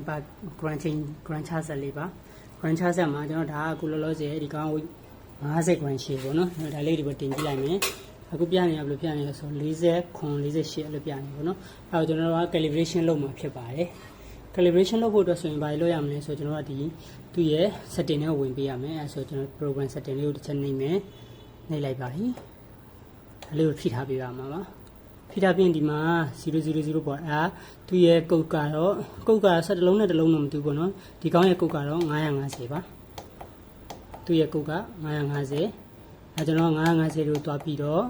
ပါ grand charge လေးပါ grand charge မှာကျွန်တော်ဒါကအခုလောလောဆယ်ဒီကောင်50 grand ရှိပေါ့နော်ဒါလေးဒီပေါ်တင်ကြည့်လိုက်မယ်အခုပြနေရဘယ်လိုပြနေလဲဆို40 48အဲ့လိုပြနေပေါ့နော်အဲ့တော့ကျွန်တော်တို့က calibration လုပ်မှာဖြစ်ပါတယ် calibration လုပ်ဖို့အတွက်ဆိုရင်ဘာလို့ရမလဲဆိုကျွန်တော်ကဒီသူ့ရဲ့ setting နဲ့ဝင်ပေးရမယ်အဲ့ဆိုကျွန်တော် program setting လေးကိုတစ်ချက်နှိပ်မယ်နှိပ်လိုက်ပါပြီဒါလေးကိုဖိထားပေးရမှာပါဖိထားပြင်ဒီမှာ000ပေါ့အဲ့သူ့ရဲ့ကုတ်ကတော့ဆက်တစ်လုံးနဲ့တစ်လုံးတော့မတူဘူးပေါ့နော်ဒီကောင်းရဲ့ကုတ်ကတော့950ပါသူ့ရဲ့ကုတ်က950အဲကျွန်တော်950ကိုတွားပြီးတော့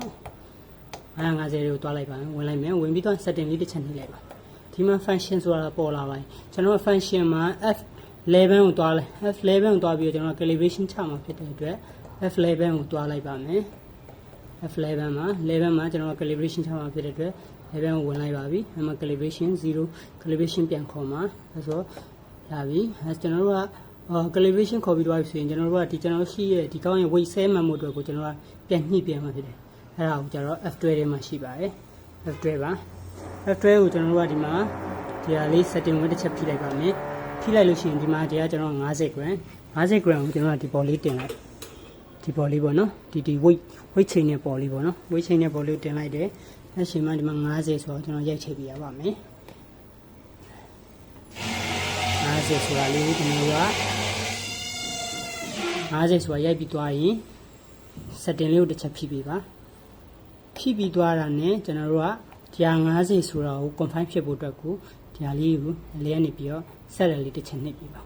950ကိုတွားလိုက်ပါဝင်လိုက်မယ်ဝင်ပြီးတော့ setting လေးတစ်ချက်နှိပ်လိုက်ပါဒီမှာ function ဆိုတာပေါ်လာပါတယ်ကျွန်တော် function မှာ F11 ကိုတွားလိုက် F11 ကိုတွားပြီးတော့ကျွန်တော် calibration ချမှာဖြစ်တဲ့အတွက် F11 ကိုတွားလိုက်ပါမယ်F11 မှာကျွန်တော် calibration ချမှာဖြစ်တဲ့အတွက် 11 ကိုဝင်လိုက်ပါပြီအဲ့မှာ calibration 0 calibration ပြန်ခေါ်မှာအဲဆိုရပြီအဲကျွန်တော်တို့ကcalibration ခေါ်ပြီးတော့ဆိုရင်ကျွန်တော်တို့ကဒီကျွန်တော်ရှိရဲ့ဒီကောင်းရဲ့ weight 7 မှတ်မှုအတွက်ကိုကျွန်တော်ကပြန်ညှိပြန်မှာဖြစ်တယ်အဲ့ဒါကိုကျတော့ F12 ထဲမှာရှိပါတယ် F12 ပါ F12 ကိုကျွန်တော်တို့ကဒီမှာဒီဟာလေး setting ဝင်တစ်ချက်ဖိလိုက်ပါမယ်ဖိလိုက်လို့ရှိရင်ဒီမှာဒီကကျွန်တော်50 gram 50 gram ကိုကျွန်တော်ကဒီပေါ်လေးတင်လိုက်ဒီပေါ်လေးပေါ့နော်ဒီ weight chain နဲ့ပေါ်လေးပေါ့နော် weight chain နဲ့ပေါ်လေးတင်လိုက်တယ်အဲ့ရှင်မှဒီမှာ50ဆိုတော့ကျွန်တော်ရိုက်ချိန်ပြရပါမယ်50ဆိုတာလေးကိုကျွန်တော်က50ဆိုတာရိုက်ပြီးသွားရင် setting လေးကိုတစ်ချက်ဖိပေးပါဖိပြီးသွားတာနဲ့ကျွန်တော်တို့ကဒီ50ဆိုတာကို confine ဖြစ်ဖို့အတွက်ကိုဒီဟာလေးကိုလေးကနေပြီးတော့ set လေးတစ်ချက်နှိပ်ပြပါ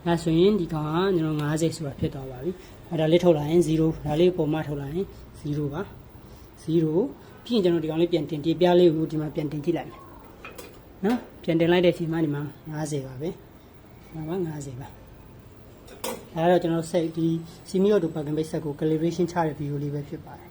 အဲဆိုရင်ဒီကောင်ကကျွန်တော်50ဆိုတာဖြစ်သွားပါပြီအဲ့ဒါလေးထုတ်လာရင်0ဒါလေးပုံမှန်ထုတ်လာရင်0ပါ0ပြီးရင်ကျွန်တော်ဒီကောင်လေးပြန်တင်ပြလေးကိုဒီမှာပြန်တင်ကြည့်လိုက်မယ်နော်ပြန်တင်လိုက်တဲ့အချိန်မှာဒီမှာ50ပါပဲဒါပါ50ပါအဲ့တော့ကျွန်တော်စိတ်ဒီ Semi Auto Plugin Base Set ကို calibration ချတဲ့ video လေးပဲဖြစ်ပါတယ်